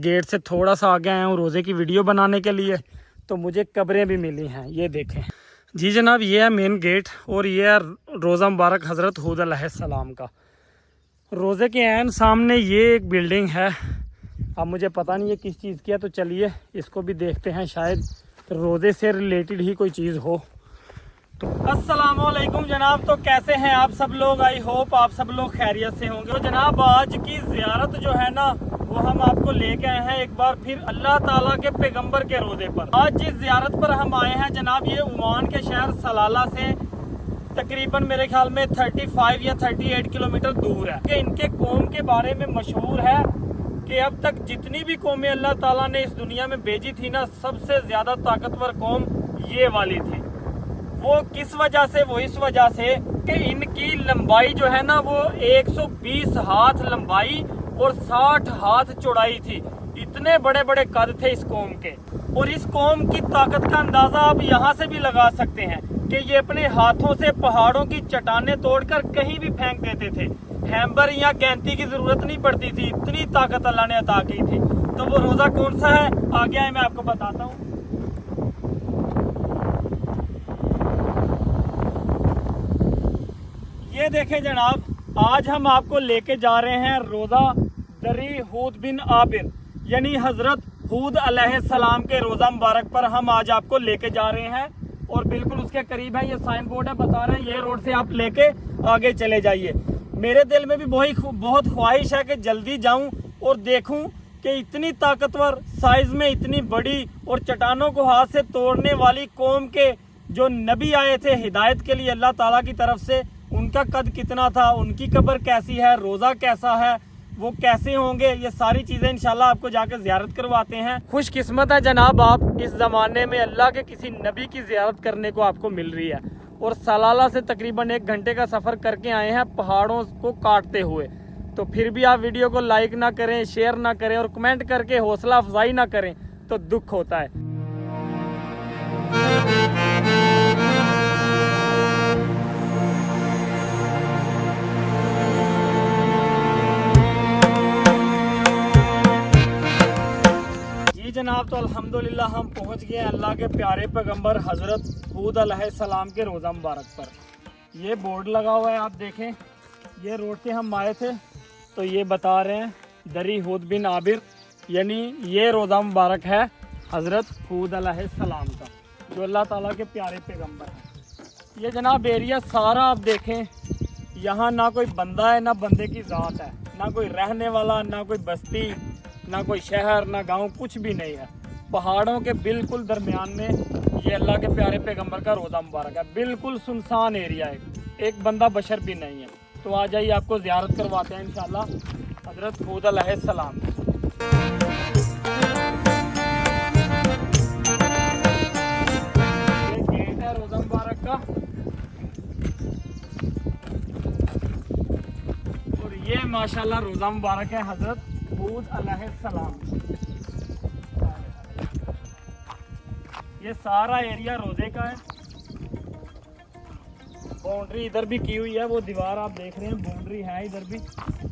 Gate से थोड़ा सा आगे आया हूँ रोज़े की वीडियो बनाने के लिए, तो मुझे कब्रें भी मिली हैं। ये देखें जी जनाब, ये है मेन गेट और ये है रोज़ा मुबारक हज़रत हूद अलैहिस्सलाम का। रोज़े के ऐन सामने ये एक बिल्डिंग है, अब मुझे पता नहीं है किस चीज़ की है, तो चलिए इसको भी देखते हैं, शायद रोज़े से रिलेटेड ही कोई चीज़ हो। तो अस्सलामुअलैकुम जनाब, तो कैसे हैं आप सब लोग? आई होप आप सब लोग खैरियत से होंगे। तो जनाब आज की ज़ियारत जो है ना, वो हम आपको लेके आए हैं एक बार फिर अल्लाह ताला के पैगंबर के रोज़े पर। आज जिस ज़ियारत पर हम आए हैं जनाब, ये ओमान के शहर सलाला से तकरीबन मेरे ख्याल में 35 या 38 किलोमीटर दूर है। कि इनके कौम के बारे में मशहूर है कि अब तक जितनी भी कौमें अल्लाह ताला ने इस दुनिया में भेजी थी ना, सबसे ज़्यादा ताकतवर कौम ये वाली थी। वो किस वजह से? वो इस वजह से कि इनकी लंबाई जो है ना, वो 120 हाथ लंबाई और 60 हाथ चौड़ाई थी। इतने बड़े बड़े कद थे इस कौम के। और इस कौम की ताकत का अंदाजा आप यहाँ से भी लगा सकते हैं कि ये अपने हाथों से पहाड़ों की चट्टानें तोड़कर कहीं भी फेंक देते थे। हैम्बर या गैंती की जरूरत नहीं पड़ती थी, इतनी ताकत अल्लाह ने अता की थी। तो वो रोज़ा कौन सा है, आगे आए मैं आपको बताता हूँ। ये देखें जनाब, आज हम आपको लेके जा रहे हैं रोज़ा दरी हूद बिन आबिर, यानी हज़रत हूद अलैहिस्सलाम के रोज़ा मुबारक पर हम आज आपको लेके जा रहे हैं। और बिल्कुल उसके करीब है ये साइन बोर्ड है, बता रहे हैं ये रोड से आप लेके आगे चले जाइए। मेरे दिल में भी बहुत ख्वाहिश है कि जल्दी जाऊं और देखूं कि इतनी ताकतवर साइज में इतनी बड़ी और चट्टानों को हाथ से तोड़ने वाली कौम के जो नबी आए थे हिदायत के लिए अल्लाह ताला की तरफ से, उनका कद कितना था, उनकी कब्र कैसी है, रोज़ा कैसा है, वो कैसे होंगे, ये सारी चीज़ें इंशाल्लाह आपको जाकर ज़ियारत करवाते हैं। खुशकिस्मत है जनाब आप, इस ज़माने में अल्लाह के किसी नबी की ज़ियारत करने को आपको मिल रही है। और सलाला से तकरीबन 1 घंटे का सफ़र करके आए हैं पहाड़ों को काटते हुए। तो फिर भी आप वीडियो को लाइक ना करें, शेयर ना करें और कमेंट करके हौसला अफजाई ना करें तो दुख होता है। जनाब, तो अल्हम्दुलिल्लाह हम पहुंच गए अल्लाह के प्यारे पैगंबर हज़रत हूद अलैहिस्सलाम के रोज़ा मुबारक पर। ये बोर्ड लगा हुआ है, आप देखें, ये रोड से हम आए थे, तो ये बता रहे हैं दरी हूद बिन आबिर, यानी ये रोज़ा मुबारक है हज़रत हूद अलैहिस्सलाम का, जो अल्लाह ताला के प्यारे पैगंबर है। ये जनाब एरिया सारा आप देखें, यहाँ ना कोई बंदा है ना बंदे की ज़ात है, ना कोई रहने वाला, ना कोई बस्ती, ना कोई शहर, ना गांव, कुछ भी नहीं है। पहाड़ों के बिल्कुल दरमियान में ये अल्लाह के प्यारे पैगंबर का रोज़ा मुबारक है। बिल्कुल सुनसान एरिया है, एक बंदा बशर भी नहीं है। तो आ जाइए, आपको ज़ियारत करवाते हैं इंशाल्लाह हज़रत हूद अलैहिस्सलाम। ये गेट है रोज़ा मुबारक का, और ये माशाल्लाह रोज़ा मुबारक है हज़रत हूद अलैहिस्सलाम। ये सारा एरिया रोज़े का है। बाउंड्री इधर भी की हुई है, वो दीवार आप देख रहे हैं, बाउंड्री है इधर भी,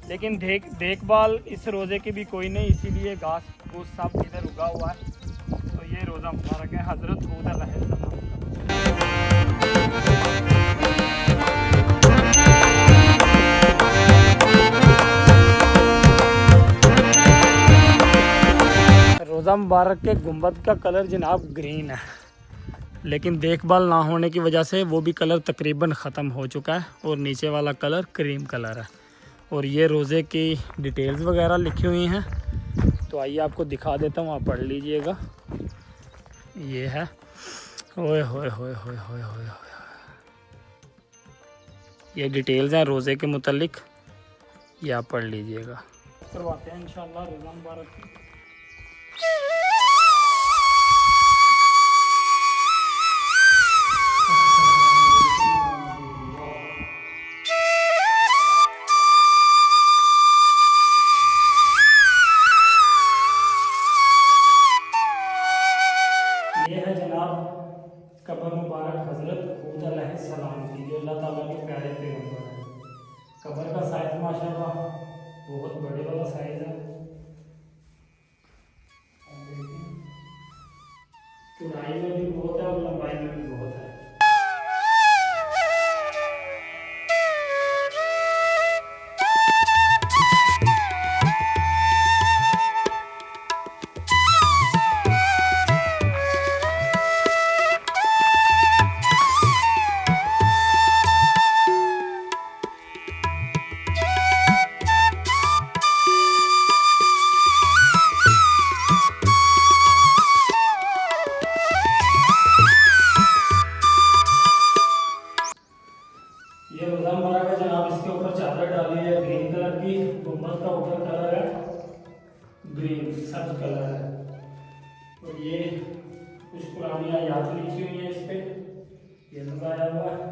लेकिन देखभाल इस रोज़े की भी कोई नहीं, इसीलिए घास फूस सब इधर उगा हुआ है। तो ये रोज़ा मुबारक है हज़रत हूद अलैहिस्सलाम। रोज़ा मुबारक के गुंबद का कलर जनाब ग्रीन है, लेकिन देखभाल ना होने की वजह से वो भी कलर तकरीबन ख़त्म हो चुका है और नीचे वाला कलर क्रीम कलर है। और ये रोज़े की डिटेल्स वगैरह लिखी हुई हैं, तो आइए आपको दिखा देता हूँ, आप पढ़ लीजिएगा। ये है, ओए होए होए होए होए होए, ये डिटेल्स हैं रोज़े के मुतालिक, ये आप पढ़ लीजिएगा। करवाते हैं इंशाल्लाह रोज़ा मुबारक की। ये है जनाब कब्र मुबारक हज़रत हूद अलैहिस्सलाम की, जो अल्लाह ताला के प्यारे पैगंबर है। कब्र का साइज़ माशाल्लाह बहुत बड़े वाला साइज़ है। सब्ज कलर है। और ये कुछ पुरानी आयात लिखी हुई है इस पे, ये लगाया हुआ है।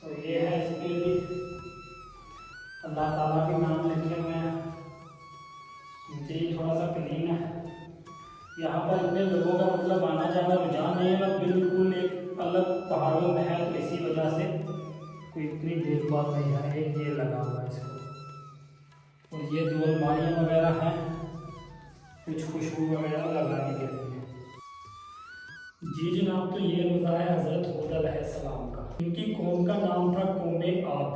और ये है इस पे भी अल्लाह ताला के नाम लिखे हुए हैं। नीचे ये थोड़ा सा क्लीन है। यहाँ पर इतने लोगों का मतलब आना जाना रुझान नहीं है, बिल्कुल एक अलग पहाड़ों में है, तो इसी वजह से कोई इतनी देखभाल नहीं है। एक ये लगा हुआ है इसको, और ये 2 अलमारियाँ वगैरह हैं, कुछ खुशबू वगैरह लगाने के लिए। जी जनाब, तो ये रोज़ा है हज़रत हूद अलैहिस्सलाम का। इनकी कौम का नाम था कौमे आद।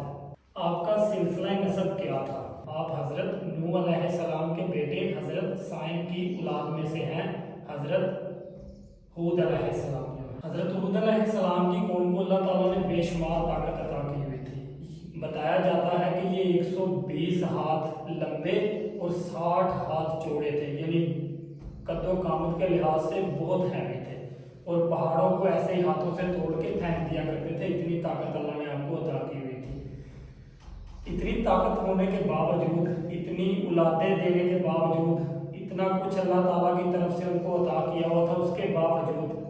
आपका सिलसिला नसब क्या था? आप हज़रत नूह अलैहिस्सलाम के बेटे हज़रत साइम की औलाद में से हैं, हज़रत हूद अलैहिस्सलाम। हज़रत हूद अलैहिस्सलाम की कौम को अल्लाह ताला ने बेशुमार ताकत अता की हुई थी। बताया जाता है कि ये 120 हाथ लंबे और 60 हाथ चौड़े थे, यानी कद्दो कामत के लिहाज से बहुत हैवी थे, और पहाड़ों को ऐसे ही हाथों से तोड़ के फेंक दिया करते थे। इतनी ताकत अल्लाह ने आपको अता की हुई थी। इतनी ताकत होने के बावजूद, इतनी औलादें देने के बावजूद, इतना कुछ अल्लाह ताला की तरफ से उनको अता किया हुआ था, उसके बावजूद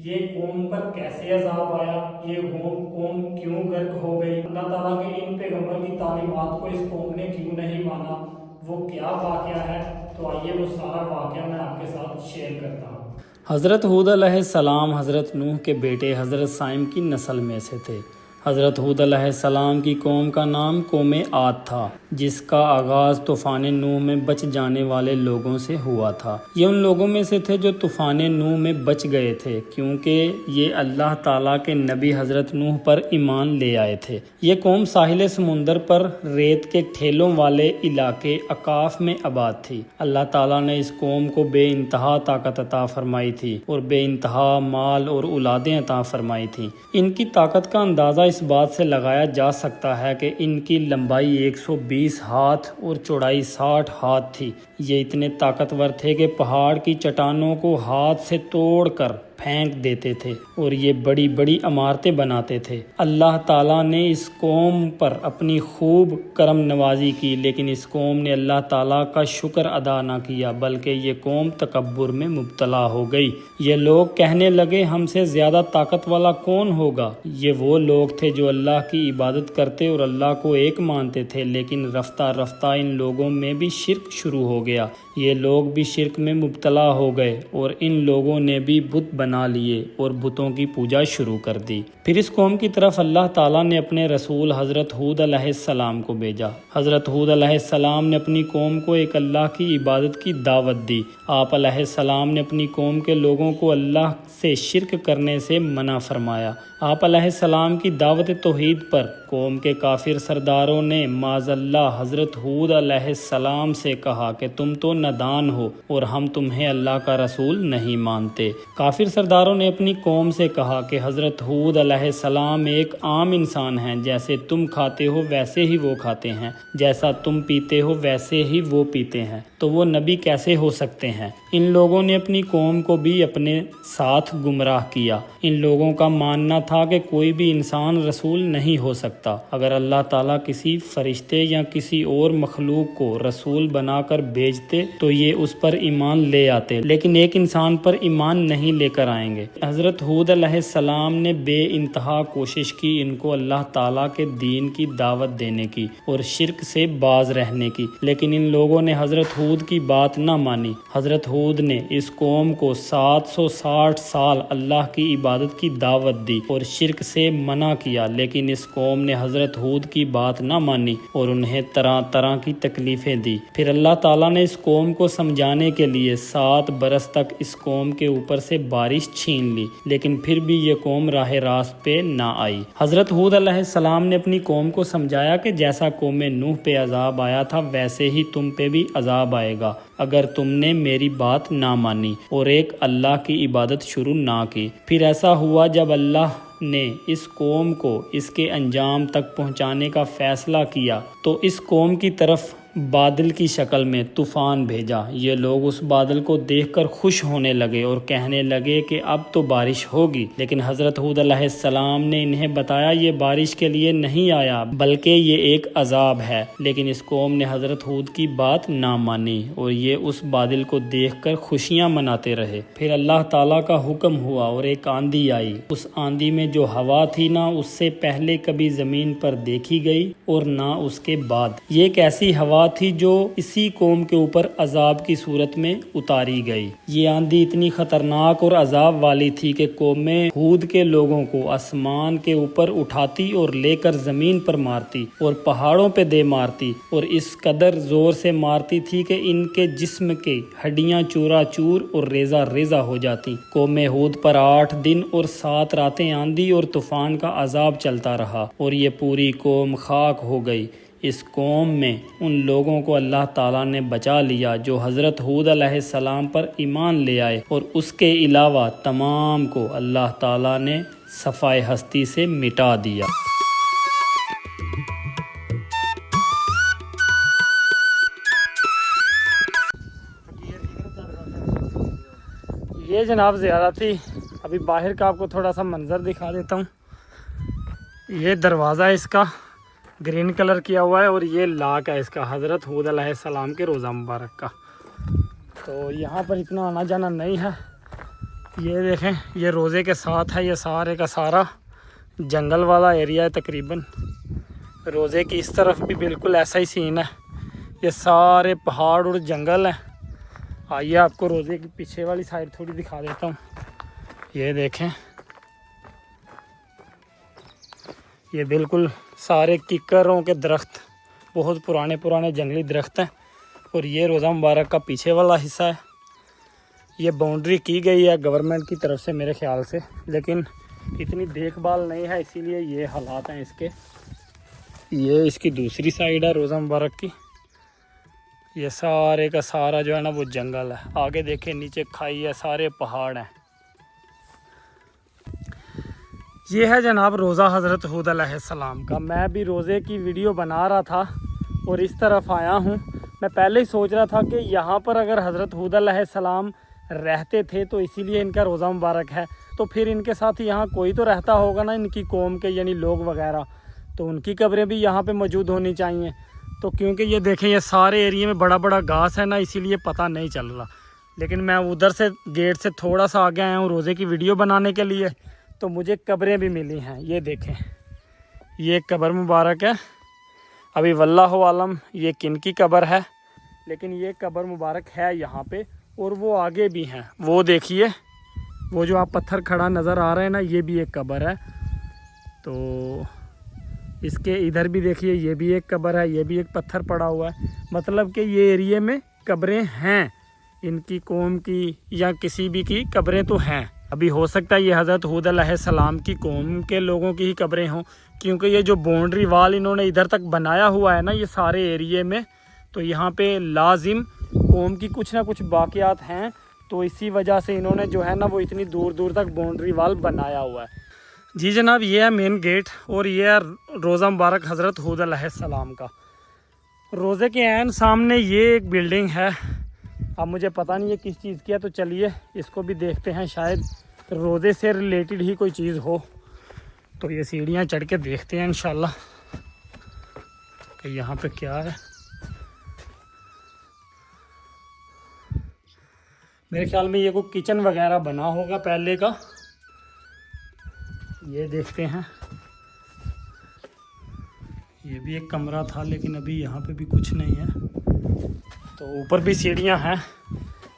ये कौम पर कैसे अजाब आया, ये कौम क्यों गर्क हो गई, अल्लाह ताला के इन पैगंबर की तालीमात को इस कौम ने क्यों नहीं माना, वो क्या वाक़या है, तो आइए वो सारा वाक़या मैं आपके साथ शेयर करता हूँ। हज़रत हूद अलैहिस्सलाम हज़रत नूह के बेटे हज़रत साइम की नस्ल में से थे। हज़रत हूद अलैहिस्सलाम की कौम का नाम कौमे आद था, जिसका आगाज़ तूफ़ान नूह में बच जाने वाले लोगों से हुआ था। ये उन लोगों में से थे जो तूफ़ान नूह में बच गए थे, क्योंकि ये अल्लाह ताला के नबी हज़रत नूह पर ईमान ले आए थे। ये कौम साहिल समुंदर पर रेत के ठेलों वाले इलाके अकाफ में आबाद थी। अल्लाह ताला ने इस कौम को बेइंतहा ताकत अता फरमाई थी और बेइंतहा माल और औलादें अता फरमाई थी। इनकी ताकत का अंदाज़ा इस बात से लगाया जा सकता है कि इनकी लंबाई 120 हाथ और चौड़ाई 60 हाथ थी। ये इतने ताकतवर थे कि पहाड़ की चट्टानों को हाथ से तोड़कर फेंक देते थे और ये बड़ी बड़ी इमारतें बनाते थे। अल्लाह ताला ने इस कौम पर अपनी खूब करम नवाजी की, लेकिन इस कौम ने अल्लाह ताला का शुक्र अदा ना किया, बल्कि ये कौम तकब्बुर में मुब्तला हो गई। ये लोग कहने लगे, हमसे ज़्यादा ताकत वाला कौन होगा। ये वो लोग थे जो अल्लाह की इबादत करते और अल्लाह को एक मानते थे, लेकिन रफ्ता रफ्ता इन लोगों में भी शिर्क शुरू हो गया। ये लोग भी शिर्क में मुब्तला हो गए और इन लोगों ने भी बुत बना लिए और बुतों की पूजा शुरू कर दी। फिर इस कौम की तरफ अल्लाह ताला ने अपने रसूल हज़रत हूद अलैहिस्सलाम को भेजा। हज़रत हूद अलैहिस्सलाम ने अपनी कौम को एक अल्लाह की इबादत की दावत दी। आप अलैहिस्सलाम ने अपनी कौम के लोगों को अल्लाह से शिर्क करने से मना फरमाया। आप अलैहिस्सलाम की दावत तौहीद पर कौम के काफिर सरदारों ने माज़अल्लाह हज़रत हूद अलैहिस्सलाम से कहा कि तुम तो नादान हो और हम तुम्हें अल्लाह का रसूल नहीं मानते। काफिर सरदारों ने अपनी कौम से कहा कि हज़रत हूद अलैहिस्सलाम एक आम इंसान हैं, जैसे तुम खाते हो वैसे ही वो खाते हैं, जैसा तुम पीते हो वैसे ही वो पीते हैं, तो वो नबी कैसे हो सकते हैं। इन लोगों ने अपनी कौम को भी अपने साथ गुमराह किया। इन लोगों का मानना था कि कोई भी इंसान रसूल नहीं हो सकता। अगर अल्लाह ताला किसी फरिश्ते या किसी और मखलूक को रसूल बनाकर भेजते तो ये उस पर ईमान ले आते, लेकिन एक इंसान पर ईमान नहीं लेकर आएंगे। हज़रत हूद अलैहिस्सलाम ने बेइंतहा कोशिश की इनको अल्लाह ताला के दीन की दावत देने की और शिर्क से बाज रहने की, लेकिन इन लोगों ने हज़रत हूद की बात ना मानी। हज़रत हूद ने इस कौम को 760 साल अल्लाह की इबादत की दावत दी और शिर्क से मना किया, लेकिन इस कौम ने हज़रत हूद की बात ना मानी और उन्हें तरह तरह की तकलीफ़ें दी। फिर अल्लाह ताला ने इस कौम को समझाने के लिए 7 बरस तक इस कौम के ऊपर से बारिश छीन ली, लेकिन फिर भी ये कौम राह रास्त पे ना आई। हज़रत हूद अलैहिस्सलाम ने अपनी कौम को समझाया कि जैसा कौम नूह पे अजाब आया था वैसे ही तुम पे भी अजाब आएगा अगर तुमने मेरी बात ना मानी और एक अल्लाह की इबादत शुरू ना की। फिर ऐसा हुआ जब अल्लाह ने इस कौम को इसके अंजाम तक पहुंचाने का फ़ैसला किया तो इस कौम की तरफ बादल की शक्ल में तूफ़ान भेजा। ये लोग उस बादल को देखकर खुश होने लगे और कहने लगे कि अब तो बारिश होगी। लेकिन हज़रत हूद अलैहिस्सलाम ने इन्हें बताया ये बारिश के लिए नहीं आया बल्कि ये एक अजाब है। लेकिन इस कौम ने हज़रत हूद की बात ना मानी और ये उस बादल को देखकर खुशियाँ मनाते रहे। फिर अल्लाह ताला का हुक्म हुआ और एक आंधी आई। उस आंधी में जो हवा थी ना उससे पहले कभी ज़मीन पर देखी गई और ना उसके बाद। ये एक ऐसी हवा थी जो इसी कौम के ऊपर अजाब की सूरत में उतारी गई। ये आंधी इतनी खतरनाक और अजाब वाली थी कि कौम हूद के लोगों को आसमान के ऊपर उठाती और लेकर ज़मीन पर मारती और पहाड़ों पे दे मारती और इस कदर ज़ोर से मारती थी कि इनके जिस्म के हड्डियाँ चूरा चूर और रेजा रेजा हो जाती। कौम हूद पर 8 दिन और 7 रातें आंधी और तूफ़ान का अजाब चलता रहा और ये पूरी कौम खाक हो गई। इस कौम में उन लोगों को अल्लाह ताला ने बचा लिया जो हज़रत हूद अलैहिस्सलाम पर ईमान ले आए और उसके अलावा तमाम को अल्लाह ताला ने सफ़ाए हस्ती से मिटा दिया। ये जनाब ज़्यादा थी। अभी बाहर का आपको थोड़ा सा मंज़र दिखा देता हूँ। ये दरवाज़ा इसका ग्रीन कलर किया हुआ है और ये लाक है इसका हज़रत हूद अलैहिस्सलाम के रोज़ा मुबारक का। तो यहाँ पर इतना आना जाना नहीं है। ये देखें ये रोज़े के साथ है। ये सारे का सारा जंगल वाला एरिया है तकरीबन। रोज़े की इस तरफ भी बिल्कुल ऐसा ही सीन है। ये सारे पहाड़ और जंगल हैं। आइए आपको रोज़े की पीछे वाली साइड थोड़ी दिखा देता हूँ। ये देखें ये बिल्कुल सारे किकरों के दरख्त, बहुत पुराने पुराने जंगली दरख्त हैं। और ये रोज़ा मुबारक का पीछे वाला हिस्सा है। ये बाउंड्री की गई है गवर्नमेंट की तरफ से मेरे ख्याल से, लेकिन इतनी देखभाल नहीं है इसीलिए ये हालात हैं इसके। ये इसकी दूसरी साइड है रोज़ा मुबारक की। ये सारे का सारा जो है ना वो जंगल है। आगे देखें नीचे खाई है, सारे पहाड़ हैं। ये है जनाब रोज़ा हज़रत हूद अलैहिस्सलाम का। मैं भी रोज़े की वीडियो बना रहा था और इस तरफ आया हूँ। मैं पहले ही सोच रहा था कि यहाँ पर अगर हज़रत हूद अलैहिस्सलाम रहते थे तो इसीलिए इनका रोज़ा मुबारक है, तो फिर इनके साथ यहाँ कोई तो रहता होगा ना इनकी कौम के, यानी लोग वगैरह, तो उनकी कब्रें भी यहाँ पे मौजूद होनी चाहिए। तो क्योंकि ये देखें ये सारे एरिए में बड़ा बड़ा घास है ना, इसीलिए पता नहीं चल रहा। लेकिन मैं उधर से गेट से थोड़ा सा आगे आया हूँ रोज़े की वीडियो बनाने के लिए, तो मुझे कब्रें भी मिली हैं। ये देखें ये कब्र मुबारक है। अभी वल्लाहु आलम ये किन की कब्र है, लेकिन ये कब्र मुबारक है यहाँ पे। और वो आगे भी हैं, वो देखिए वो जो आप पत्थर खड़ा नज़र आ रहे हैं ना, ये भी एक कब्र है। तो इसके इधर भी देखिए ये भी एक कब्र है, ये भी एक पत्थर पड़ा हुआ है। मतलब कि ये एरिए में कब्रें हैं, इनकी कौम की या किसी भी की कब्रें तो हैं। अभी हो सकता है ये हज़रत हूद अलैहिस्सलाम की कौम के लोगों की ही कब्रें हों, क्योंकि ये जो बाउंड्री वाल इन्होंने इधर तक बनाया हुआ है ना ये सारे एरिए में, तो यहाँ पे लाजिम कौम की कुछ ना कुछ बाक़ियात हैं। तो इसी वजह से इन्होंने जो है ना वो इतनी दूर दूर तक बाउंड्री वाल बनाया हुआ है। जी जनाब ये है मेन गेट और ये है रोज़ा मुबारक हज़रत हूद अलैहिस्सलाम का। रोज़े के ऐन सामने ये एक बिल्डिंग है। अब मुझे पता नहीं है किस चीज़ की है, तो चलिए इसको भी देखते हैं, शायद रोज़े से रिलेटेड ही कोई चीज़ हो। तो ये सीढ़ियाँ चढ़ के देखते हैं इंशाल्लाह कि यहाँ पे क्या है। मेरे ख्याल में ये कोई किचन वगैरह बना होगा पहले का। ये देखते हैं, ये भी एक कमरा था लेकिन अभी यहाँ पे भी कुछ नहीं है। तो ऊपर भी सीढ़ियाँ हैं,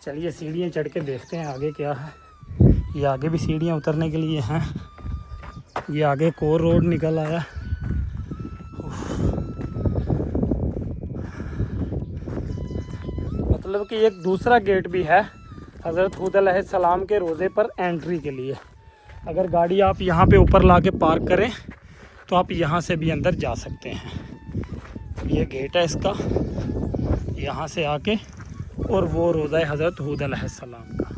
चलिए सीढ़ियाँ चढ़ के देखते हैं आगे क्या है। ये आगे भी सीढ़ियाँ उतरने के लिए हैं। ये आगे एक और रोड निकल आया। मतलब कि एक दूसरा गेट भी है हज़रत हूद अलैहिस्सलाम के रोज़े पर एंट्री के लिए। अगर गाड़ी आप यहाँ पे ऊपर ला के पार्क करें तो आप यहाँ से भी अंदर जा सकते हैं। ये गेट है इसका, यहाँ से आके, और वो रोज़ा हज़रत हूद अलैहिस्सलाम का।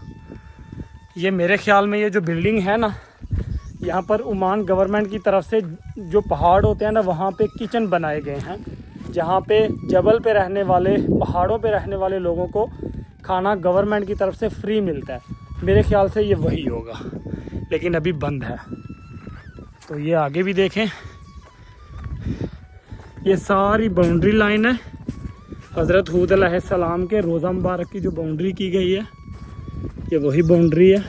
ये मेरे ख्याल में ये जो बिल्डिंग है ना, यहाँ पर ओमान गवर्नमेंट की तरफ से जो पहाड़ होते हैं ना वहाँ पे किचन बनाए गए हैं। जहाँ पे जबल पे रहने वाले, पहाड़ों पे रहने वाले लोगों को खाना गवर्नमेंट की तरफ से फ्री मिलता है। मेरे ख्याल से ये वही होगा, लेकिन अभी बंद है। तो ये आगे भी देखें, ये सारी बाउंड्री लाइन है हज़रत हूद अलैहिस्सलाम के रोज़ा मुबारक की जो बाउंड्री की गई है, ये वही बाउंड्री है।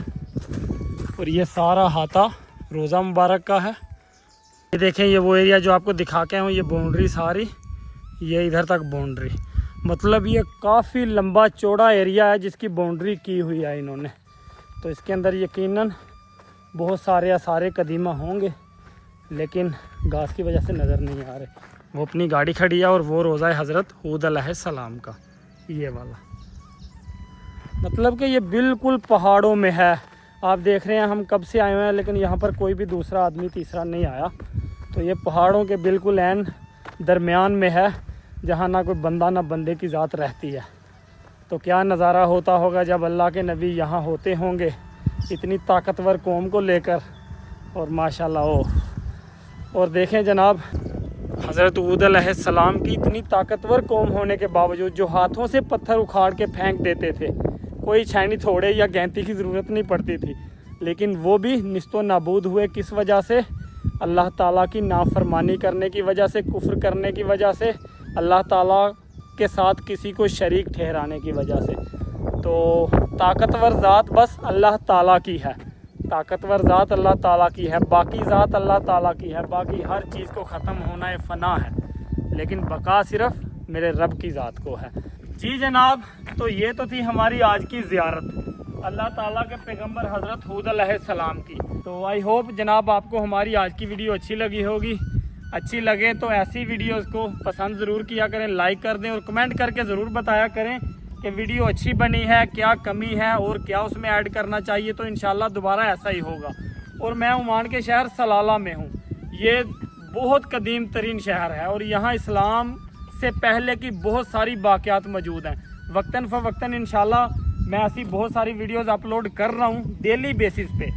और ये सारा हाथा रोज़ा मुबारक का है। ये देखें, ये वो एरिया जो आपको दिखा के हूँ, ये बाउंड्री सारी, ये इधर तक बाउंड्री, मतलब ये काफ़ी लंबा चौड़ा एरिया है जिसकी बाउंड्री की हुई है इन्होंने। तो इसके अंदर यकीनन बहुत सारे आसारे कदीमा होंगे, लेकिन घास की वजह से नज़र नहीं आ रहे। वो अपनी गाड़ी खड़ी है और वो रोज़ा है हज़रत हूद अलैहिस्सलाम का, ये वाला। मतलब कि ये बिल्कुल पहाड़ों में है। आप देख रहे हैं हम कब से आए हुए हैं, लेकिन यहाँ पर कोई भी दूसरा आदमी तीसरा नहीं आया। तो ये पहाड़ों के बिल्कुल ऐन दरमियान में है, जहाँ ना कोई बंदा ना बंदे की ज़ात रहती है। तो क्या नज़ारा होता होगा जब अल्लाह के नबी यहाँ होते होंगे इतनी ताकतवर कौम को लेकर। और माशाल्लाह और देखें जनाब, हज़रत हूद अलैहिस्सलाम की इतनी ताकतवर कौम होने के बावजूद जो हाथों से पत्थर उखाड़ के फेंक देते थे, कोई छैनी थोड़े या गैंती की ज़रूरत नहीं पड़ती थी, लेकिन वो भी निस्तो नाबूद हुए। किस वजह से? अल्लाह ताला की नाफरमानी करने की वजह से, कुफ्र करने की वजह से, अल्लाह ताला के साथ किसी को शरीक ठहराने की वजह से। तो ताकतवर ज़ात बस अल्लाह ताला की है, ताकतवर ज़ात अल्लाह ताला की है, बाकी ज़ात अल्लाह ताला की है। बाकी हर चीज़ को ख़त्म होना है, फ़ना है, लेकिन बका सिर्फ़ मेरे रब की ज़ात को है। जी जनाब, तो ये तो थी हमारी आज की ज़ियारत अल्लाह ताला के पैगंबर हज़रत हूद अलैहिस्सलाम की। तो आई होप जनाब आपको हमारी आज की वीडियो अच्छी लगी होगी। अच्छी लगे तो ऐसी वीडियोस को पसंद ज़रूर किया करें, लाइक कर दें और कमेंट करके ज़रूर बताया करें कि वीडियो अच्छी बनी है, क्या कमी है और क्या उसमें ऐड करना चाहिए। तो इंशाल्लाह दोबारा ऐसा ही होगा। और मैं ओमान के शहर सलाला में हूँ। ये बहुत कदीम तरीन शहर है और यहाँ इस्लाम से पहले की बहुत सारी वाक़यात मौजूद हैं। वक्तन फ़वक्तन इंशाल्लाह मैं ऐसी बहुत सारी वीडियोस अपलोड कर रहा हूँ डेली बेसिस पे।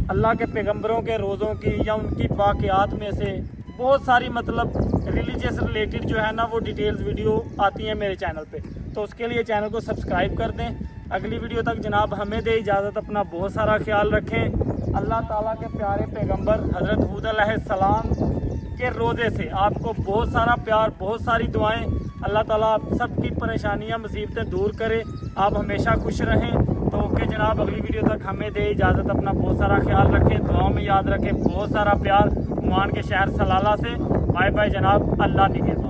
अल्लाह के पैगंबरों के रोज़ों की या उनकी वाक़यात में से बहुत सारी, मतलब रिलीजियस रिलेटेड जो है ना, वो डिटेल्स वीडियो आती हैं मेरे चैनल पे। तो उसके लिए चैनल को सब्सक्राइब कर दें। अगली वीडियो तक जनाब हमें दे इजाज़त, अपना बहुत सारा ख्याल रखें। अल्लाह ताला के प्यारे पैगंबर हज़रत हूद अलैहिस्सलाम के रोज़े से आपको बहुत सारा प्यार, बहुत सारी दुआएं। अल्लाह ताला आप सबकी परेशानियां, मुसीबतें दूर करे, आप हमेशा खुश रहें। तो ओके जनाब, अगली वीडियो तक हमें दे इजाज़त, अपना बहुत सारा ख्याल रखें, दुआओं में याद रखें। बहुत सारा प्यार ओमान के शहर सलाला से। बाय बाय जनाब, अल्लाह निगहबान।